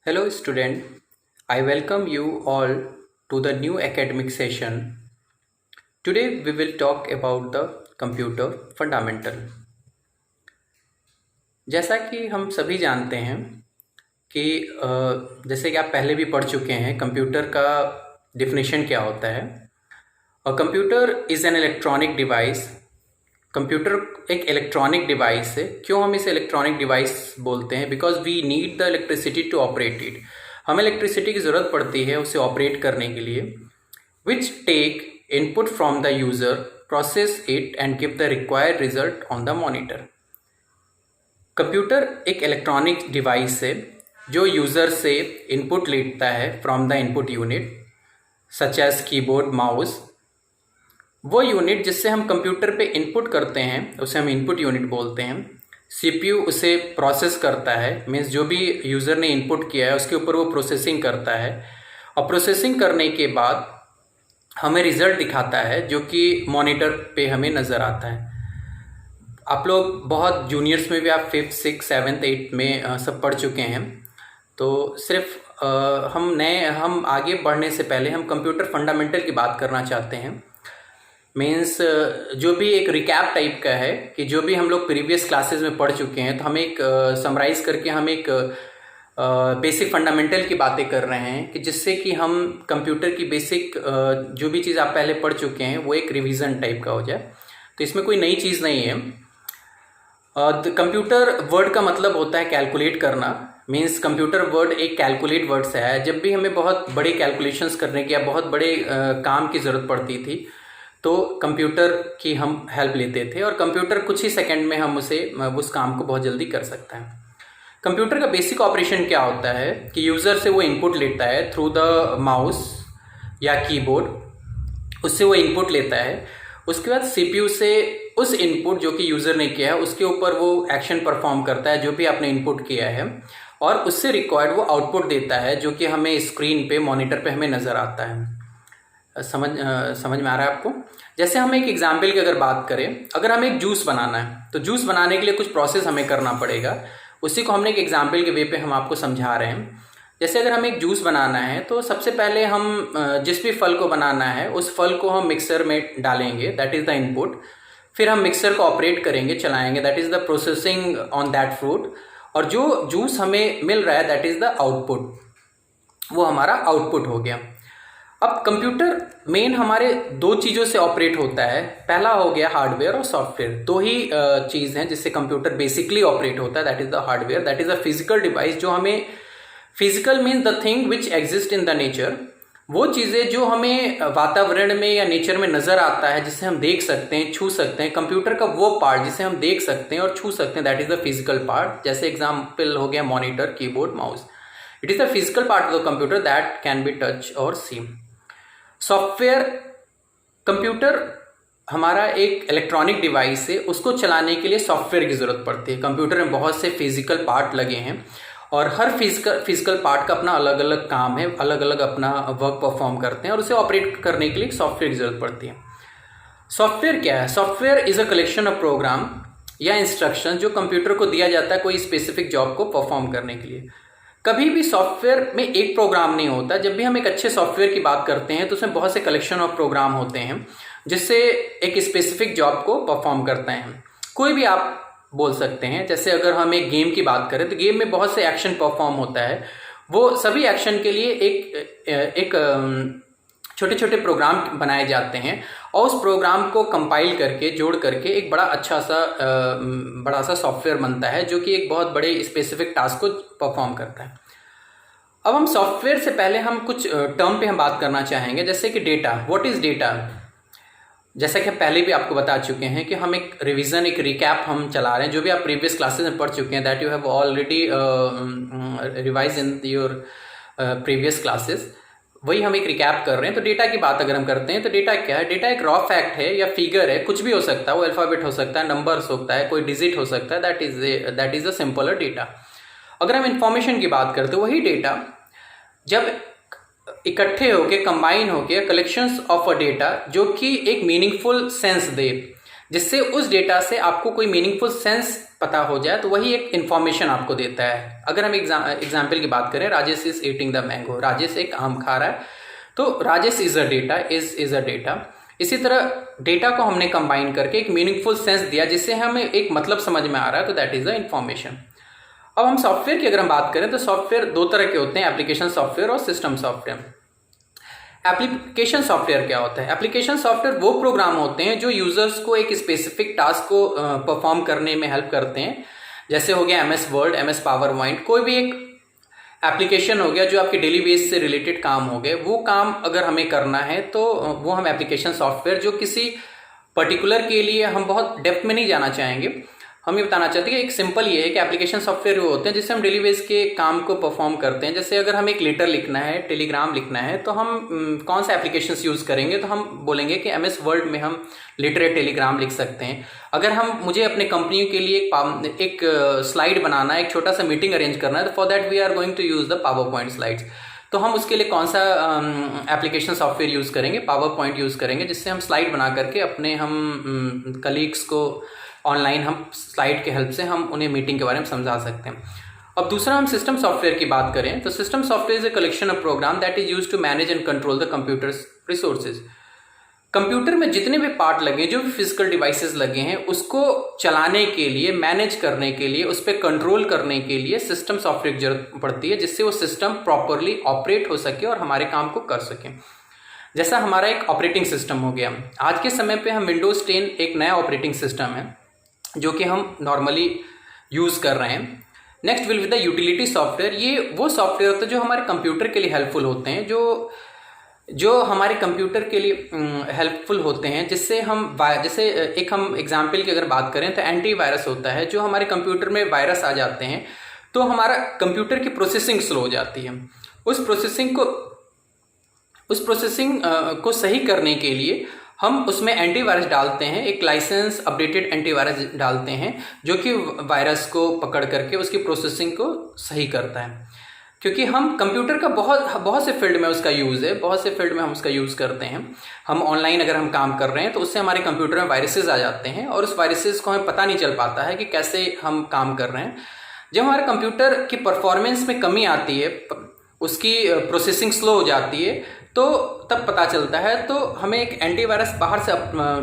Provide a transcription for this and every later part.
Hello, student. I welcome you all to the new academic session. Today, we will talk about the computer fundamental. जैसा कि हम सभी जानते हैं कि जैसे कि आप पहले भी पढ़ चुके हैं, कंप्यूटर का डिफिनेशन क्या होता है। और computer is an electronic device. Computer एक इलेक्ट्रॉनिक डिवाइस है। क्यों हम इसे इलेक्ट्रॉनिक डिवाइस बोलते हैं? Because we need the electricity to operate it. हमें इलेक्ट्रिसिटी की ज़रूरत पड़ती है उसे ऑपरेट करने के लिए। Which take input from the user, process it and give the required result on the monitor. Computer एक इलेक्ट्रॉनिक डिवाइस है जो यूज़र से इनपुट लेता है from the input unit such as keyboard, mouse. वो यूनिट जिससे हम कंप्यूटर पे इनपुट करते हैं उसे हम इनपुट यूनिट बोलते हैं। सीपीयू उसे प्रोसेस करता है, मीन्स जो भी यूज़र ने इनपुट किया है उसके ऊपर वो प्रोसेसिंग करता है। और प्रोसेसिंग करने के बाद हमें रिज़ल्ट दिखाता है जो कि मॉनिटर पे हमें नज़र आता है। आप लोग बहुत जूनियर्स में भी आप 5th 6th 7th 8th में सब पढ़ चुके हैं। तो सिर्फ हम आगे बढ़ने से पहले हम कंप्यूटर फंडामेंटल की बात करना चाहते हैं। मीन्स जो भी एक रिकैप टाइप का है कि जो भी हम लोग प्रीवियस क्लासेस में पढ़ चुके हैं, तो हम एक समराइज़ करके हम एक बेसिक फंडामेंटल की बातें कर रहे हैं कि जिससे कि हम कंप्यूटर की बेसिक जो भी चीज़ आप पहले पढ़ चुके हैं वो एक रिवीजन टाइप का हो जाए। तो इसमें कोई नई चीज़ नहीं है। कंप्यूटर वर्ड का मतलब होता है कैलकुलेट करना। मीन्स कंप्यूटर वर्ड एक कैलकुलेट वर्ड से है। जब भी हमें बहुत बड़े कैलकुलेशंस करने की या बहुत बड़े काम की ज़रूरत पड़ती थी तो कंप्यूटर की हम हेल्प लेते थे, और कंप्यूटर कुछ ही सेकंड में हम उस काम को बहुत जल्दी कर सकते हैं। कंप्यूटर का बेसिक ऑपरेशन क्या होता है कि यूज़र से वो इनपुट लेता है थ्रू द माउस या कीबोर्ड, उससे वो इनपुट लेता है। उसके बाद सीपीयू से उस इनपुट जो कि यूज़र ने किया है उसके ऊपर वो एक्शन परफॉर्म करता है जो भी आपने इनपुट किया है, और उससे रिक्वायर्ड वो आउटपुट देता है जो कि हमें स्क्रीन पे, मॉनिटर पे हमें नज़र आता है। समझ में आ रहा है आपको? जैसे हम एक एग्जाम्पल की अगर बात करें, अगर हमें एक जूस बनाना है तो जूस बनाने के लिए कुछ प्रोसेस हमें करना पड़ेगा। उसी को हमने एक एग्जाम्पल के वे पे हम आपको समझा रहे हैं। जैसे अगर हमें एक जूस बनाना है तो सबसे पहले हम जिस भी फल को बनाना है उस फल को हम मिक्सर में डालेंगे, दैट इज़ द इनपुट। फिर हम मिक्सर को ऑपरेट करेंगे, चलाएंगे, that is the processing on that fruit. और जो जूस हमें मिल रहा है दैट इज़ द आउटपुट, वो हमारा आउटपुट हो गया। अब कंप्यूटर मेन हमारे दो चीज़ों से ऑपरेट होता है। पहला हो गया हार्डवेयर और सॉफ्टवेयर। दो ही चीज़ हैं जिससे कंप्यूटर बेसिकली ऑपरेट होता है, that is the hardware, that is a physical device जो हमें, physical means the thing which exist in the nature, वो चीज़ें जो हमें वातावरण में या नेचर में नज़र आता है, जिसे हम देख सकते हैं, छू सकते हैं। कंप्यूटर का वो पार्ट जिसे हम देख सकते हैं और छू सकते हैं that is the physical part. जैसे एग्जाम्पल हो गया monitor, keyboard, mouse. It is the physical part of the computer that can be touch और सी। सॉफ्टवेयर, कंप्यूटर हमारा एक इलेक्ट्रॉनिक डिवाइस है, उसको चलाने के लिए सॉफ्टवेयर की ज़रूरत पड़ती है। कंप्यूटर में बहुत से फिजिकल पार्ट लगे हैं और हर फिजिकल पार्ट का अपना अलग अलग काम है, अलग अलग अपना वर्क परफॉर्म करते हैं, और उसे ऑपरेट करने के लिए सॉफ्टवेयर की ज़रूरत पड़ती है। सॉफ्टवेयर क्या है? Software is a collection of program या इंस्ट्रक्शन जो कंप्यूटर को दिया जाता है कोई स्पेसिफिक जॉब को परफॉर्म करने के लिए। कभी भी सॉफ्टवेयर में एक प्रोग्राम नहीं होता। जब भी हम एक अच्छे सॉफ्टवेयर की बात करते हैं तो उसमें बहुत से कलेक्शन ऑफ प्रोग्राम होते हैं जिससे एक स्पेसिफिक जॉब को परफॉर्म करते हैं। कोई भी आप बोल सकते हैं। जैसे अगर हम एक गेम की बात करें तो गेम में बहुत से एक्शन परफॉर्म होता है। वो सभी एक्शन के लिए एक छोटे छोटे प्रोग्राम बनाए जाते हैं और उस प्रोग्राम को कंपाइल करके, जोड़ करके एक बड़ा सा सॉफ्टवेयर बनता है जो कि एक बहुत बड़े स्पेसिफिक टास्क को परफॉर्म करता है। अब हम सॉफ्टवेयर से पहले हम कुछ टर्म पे हम बात करना चाहेंगे, जैसे कि डेटा। What is data? जैसा कि पहले भी आपको बता चुके हैं कि हम एक रिवीजन, एक रिकैप हम चला रहे हैं। जो भी आप प्रीवियस क्लासेस में पढ़ चुके हैं that you have already revise in your previous classes, वही हम एक रिकैप कर रहे हैं। तो डेटा की बात अगर हम करते हैं तो डेटा क्या है? डेटा एक रॉ फैक्ट है या फिगर है, कुछ भी हो सकता है। वो अल्फ़ाबेट हो सकता है, नंबर्स होता है, कोई डिजिट हो सकता है। That is a simpler data. अगर हम इंफॉर्मेशन की बात करते हैं, वही डेटा जब इकट्ठे होके, कंबाइन होके, कलेक्शंस ऑफ अ डेटा जो कि एक मीनिंगफुल सेंस दे, जिससे उस डेटा से आपको कोई मीनिंगफुल सेंस पता हो जाए, तो वही एक इन्फॉर्मेशन आपको देता है। अगर हम एग्जाम्पल की बात करें, Rajesh is eating the mango, Rajesh एक आम खा रहा है, तो Rajesh is a data, is a data. इसी तरह डेटा को हमने कंबाइन करके एक मीनिंगफुल सेंस दिया जिससे हमें एक मतलब समझ में आ रहा है, तो दैट इज द इंफॉर्मेशन। अब हम सॉफ्टवेयर की अगर हम बात करें तो सॉफ्टवेयर दो तरह के होते हैं, एप्लीकेशन सॉफ्टवेयर और सिस्टम सॉफ्टवेयर। एप्लीकेशन सॉफ्टवेयर क्या होता है? एप्लीकेशन सॉफ्टवेयर वो प्रोग्राम होते हैं जो यूजर्स को एक स्पेसिफिक टास्क को परफॉर्म करने में हेल्प करते हैं। जैसे हो गया MS word, MS power point, कोई भी एक एप्लीकेशन हो गया जो आपके डेली बेस से रिलेटेड काम हो गए, वो काम अगर हमें करना है तो वो हम एप्लीकेशन सॉफ्टवेयर, जो किसी पर्टिकुलर के लिए हम बहुत डेप्थ में नहीं जाना चाहेंगे, हम ये बताना चाहते हैं कि एक सिंपल ये है कि एप्लीकेशन सॉफ्टवेयर वो होते हैं जिससे हम डेली बेस के काम को परफॉर्म करते हैं। जैसे अगर हमें एक लेटर लिखना है, टेलीग्राम लिखना है, तो हम कौन सा एप्लीकेशंस यूज़ करेंगे, तो हम बोलेंगे कि MS वर्ड में हम लेटर या टेलीग्राम लिख सकते हैं। अगर मुझे अपने कंपनी के लिए एक स्लाइड बनाना है, एक छोटा सा मीटिंग अरेंज करना है, तो for that we are going to use the PowerPoint slides. तो हम उसके लिए कौन सा एप्लीकेशन सॉफ्टवेयर यूज़ करेंगे? पावर पॉइंट यूज़ करेंगे, जिससे हम स्लाइड बना करके अपने हम कलीग्स को ऑनलाइन हम स्लाइड के हेल्प से हम उन्हें मीटिंग के बारे में समझा सकते हैं। अब दूसरा हम सिस्टम सॉफ्टवेयर की बात करें तो system software is a collection of program that is used to manage and control the computer's resources. Computer में जितने भी पार्ट लगे, जो भी फिजिकल डिवाइसेस लगे हैं, उसको चलाने के लिए, मैनेज करने के लिए, उस पर कंट्रोल करने के लिए सिस्टम सॉफ्टवेयर की जरूरत पड़ती है, जिससे वो सिस्टम प्रॉपरली ऑपरेट हो सके और हमारे काम को कर सके। जैसा हमारा एक ऑपरेटिंग सिस्टम हो गया, आज के समय पे हम विंडोज 10 एक नया ऑपरेटिंग सिस्टम है जो कि हम नॉर्मली यूज़ कर रहे हैं। Next will be the utility software. ये वो सॉफ्टवेयर होते हैं जो हमारे कंप्यूटर के लिए हेल्पफुल होते हैं, जो हमारे कंप्यूटर के लिए हेल्पफुल होते हैं, जिससे हम जैसे एक हम एग्जांपल की अगर बात करें तो एंटीवायरस होता है। जो हमारे कंप्यूटर में वायरस आ जाते हैं तो हमारा कंप्यूटर की प्रोसेसिंग स्लो हो जाती है। उस प्रोसेसिंग को सही करने के लिए हम उसमें एंटीवायरस डालते हैं, एक लाइसेंस अपडेटेड एंटीवायरस डालते हैं जो कि वायरस को पकड़ करके उसकी प्रोसेसिंग को सही करता है। क्योंकि हम कंप्यूटर का बहुत से फील्ड में उसका यूज़ है, बहुत से फील्ड में हम उसका यूज़ करते हैं। हम ऑनलाइन अगर हम काम कर रहे हैं तो उससे हमारे कंप्यूटर में वायरसेस आ जाते हैं और उस वायरसेस को हमें पता नहीं चल पाता है कि कैसे हम काम कर रहे हैं। जब हमारे कंप्यूटर की परफॉर्मेंस में कमी आती है, उसकी प्रोसेसिंग स्लो हो जाती है, तो तब पता चलता है। तो हमें एक एंटीवायरस बाहर से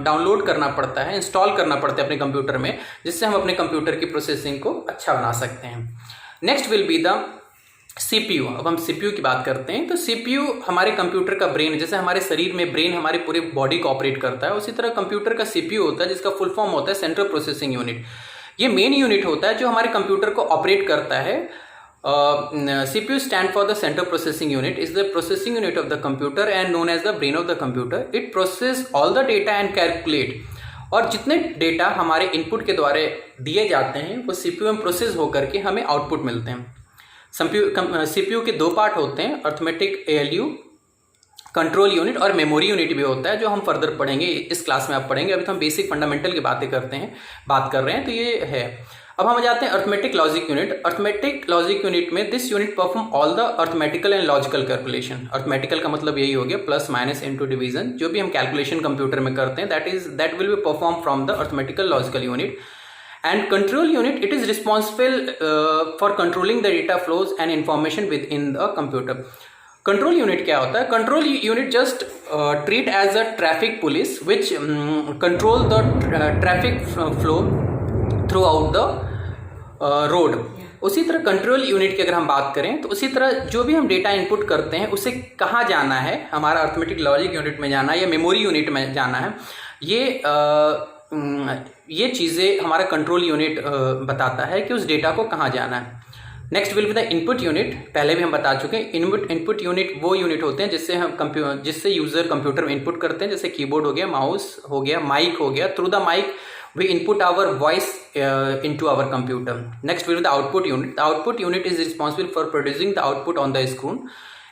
डाउनलोड करना पड़ता है, इंस्टॉल करना पड़ता है अपने कंप्यूटर में, जिससे हम अपने कंप्यूटर की प्रोसेसिंग को अच्छा बना सकते हैं। Next will be the CPU। अब हम CPU की बात करते हैं तो CPU हमारे कंप्यूटर का ब्रेन, जैसे हमारे शरीर में ब्रेन हमारे पूरे बॉडी को ऑपरेट करता है, उसी तरह कंप्यूटर का CPU होता है, जिसका फुल फॉर्म होता है सेंट्रल प्रोसेसिंग यूनिट। ये मेन यूनिट होता है जो हमारे कंप्यूटर को ऑपरेट करता है। CPU stand for the central processing unit, is the processing unit of the computer and known as the brain of the computer. It process all the data and calculate। और जितने data हमारे input के द्वारा दिए जाते हैं वो CPU में प्रोसेस होकर के हमें आउटपुट मिलते हैं। CPU के दो पार्ट होते हैं, अर्थमेटिक ALU, कंट्रोल यूनिट और मेमोरी यूनिट भी होता है, जो हम फर्दर पढ़ेंगे, इस क्लास में आप पढ़ेंगे। अभी तो हम बेसिक फंडामेंटल की बात कर रहे हैं, तो ये है। अब हम जाते हैं arithmetic logic unit. Arithmetic logic unit में this unit perform all the arithmetical and logical calculation. Arithmetical का मतलब यही हो गया प्लस माइनस इनटू डिवीजन। जो भी हम कैलकुलेशन कंप्यूटर में करते हैं that will be perform from the arithmetical logical unit. And control unit, it is responsible for controlling the data flows and information within the computer. Control unit क्या होता है? Control unit just treat as a traffic police which control the traffic flow throughout the road. उसी तरह control unit की अगर हम बात करें तो उसी तरह जो भी हम डेटा इनपुट करते हैं उसे कहाँ जाना है, हमारा अर्थमेटिक लॉजिक यूनिट में जाना है या मेमोरी यूनिट में जाना है, ये चीज़ें हमारा कंट्रोल यूनिट बताता है कि उस डेटा को कहाँ जाना है। Next will be the input unit. पहले भी हम बता चुके हैं, इनपुट यूनिट वो यूनिट होते हैं जिससे यूजर कंप्यूटर में इनपुट करते हैं, जैसे कीबोर्ड हो गया, माउस हो गया, माइक हो गया। Through the mic we input our voice into our computer. Next will be the output unit. The output unit is responsible for producing the output on the screen.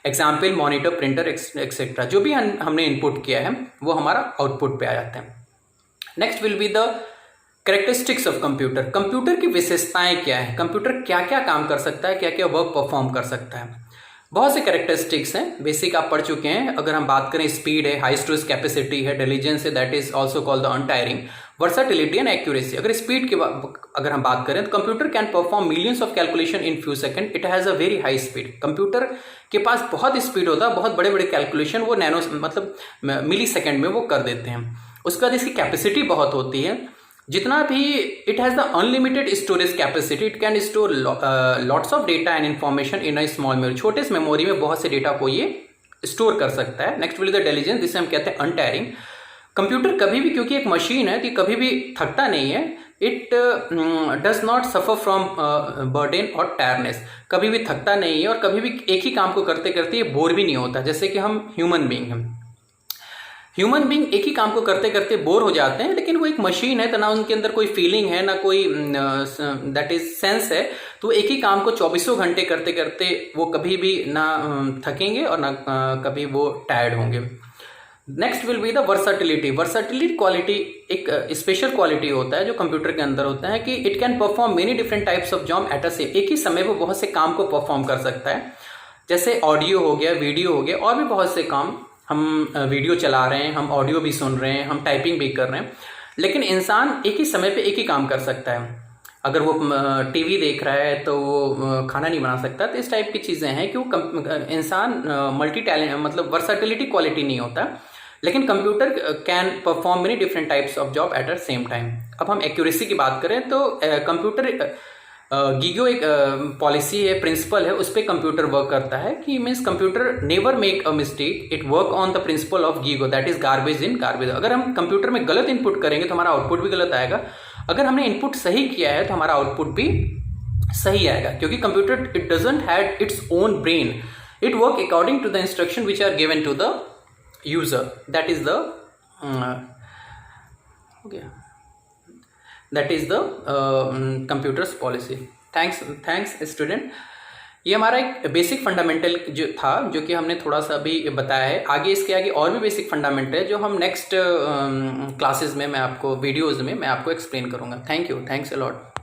Example monitor, printer, etc. जो भी हमने input किया है वो हमारा output पे आ जाता है। Next will be the characteristics of computer. Computer की विशेषताएं क्या है, कंप्यूटर क्या क्या काम कर सकता है, क्या क्या वर्क परफॉर्म कर सकता है। बहुत से कैरेक्टरिस्टिक्स हैं, बेसिक आप पढ़ चुके हैं। अगर हम बात करें, स्पीड है, हाई स्टोरेज कैपेसिटी है, इंटेलिजेंस है, that is also called the untiring. Versatility and accuracy. अगर स्पीड की अगर हम बात करें तो computer can perform millions of calculation in few second, it has a very high speed. Computer के पास बहुत स्पीड होता है, बहुत बड़े बड़े कैलकुलेशन वो नैनो मतलब मिली सेकेंड में वो कर देते हैं। उसके बाद इसकी कैपेसिटी बहुत होती है, जितना भी it has the unlimited storage capacity, it can store lots of data and information in a small memory, छोटे से मेमोरी में बहुत से डेटा को ये स्टोर कर सकता है। नेक्स्ट विल द इंटेलिजेंस, जिसे हम कहते हैं अनटायरिंग। कंप्यूटर कभी भी, क्योंकि एक मशीन है तो कभी भी थकता नहीं है, it does not suffer from burden और टायरनेस, कभी भी थकता नहीं है और कभी भी एक ही काम को करते करते ये बोर भी नहीं होता। जैसे कि हम ह्यूमन बीइंग हैं, ह्यूमन बीइंग एक ही काम को करते करते बोर हो जाते हैं, लेकिन वो एक मशीन है तो ना उनके अंदर कोई फीलिंग है ना कोई दैट इज सेंस है, तो एक ही काम को 24 घंटे करते करते वो कभी भी ना थकेंगे और ना कभी वो टायर्ड होंगे। Next will be the versatility. Versatility quality एक स्पेशल क्वालिटी होता है जो कंप्यूटर के अंदर होता है कि it can perform many different types of job at a same, एक ही समय वो बहुत से काम को परफॉर्म कर सकता है। जैसे ऑडियो हो गया, वीडियो हो गया, और भी बहुत से काम, हम वीडियो चला रहे हैं, हम ऑडियो भी सुन रहे हैं, हम टाइपिंग भी कर रहे हैं, लेकिन इंसान एक ही समय पे एक ही काम कर सकता है। अगर वो टीवी देख रहा है तो वो खाना नहीं बना सकता, तो इस टाइप की चीज़ें हैं कि वो इंसान मल्टी टैलेंट मतलब वर्साटिलिटी क्वालिटी नहीं होता, लेकिन computer can perform many different types of job at the same time. अब हम एक्यूरेसी की बात करें तो कंप्यूटर गीगो एक पॉलिसी है, प्रिंसिपल है, उस पर कंप्यूटर वर्क करता है कि means computer never make a mistake, it work on the principle of GIGO, that is garbage in garbage. अगर हम कंप्यूटर में गलत इनपुट करेंगे तो हमारा आउटपुट भी गलत आएगा, अगर हमने इनपुट सही किया है तो हमारा आउटपुट भी सही आएगा, क्योंकि computer it doesn't have its own brain, it work according to the instruction which are given to the user, that is the that is the computer's policy. Thanks student. ये हमारा एक बेसिक फंडामेंटल जो था, जो कि हमने थोड़ा सा अभी बताया है। आगे इसके आगे और भी बेसिक फंडामेंटल है जो हम नेक्स्ट क्लासेस में मैं आपको वीडियोज़ में मैं आपको एक्सप्लेन करूँगा। Thank you, thanks a lot.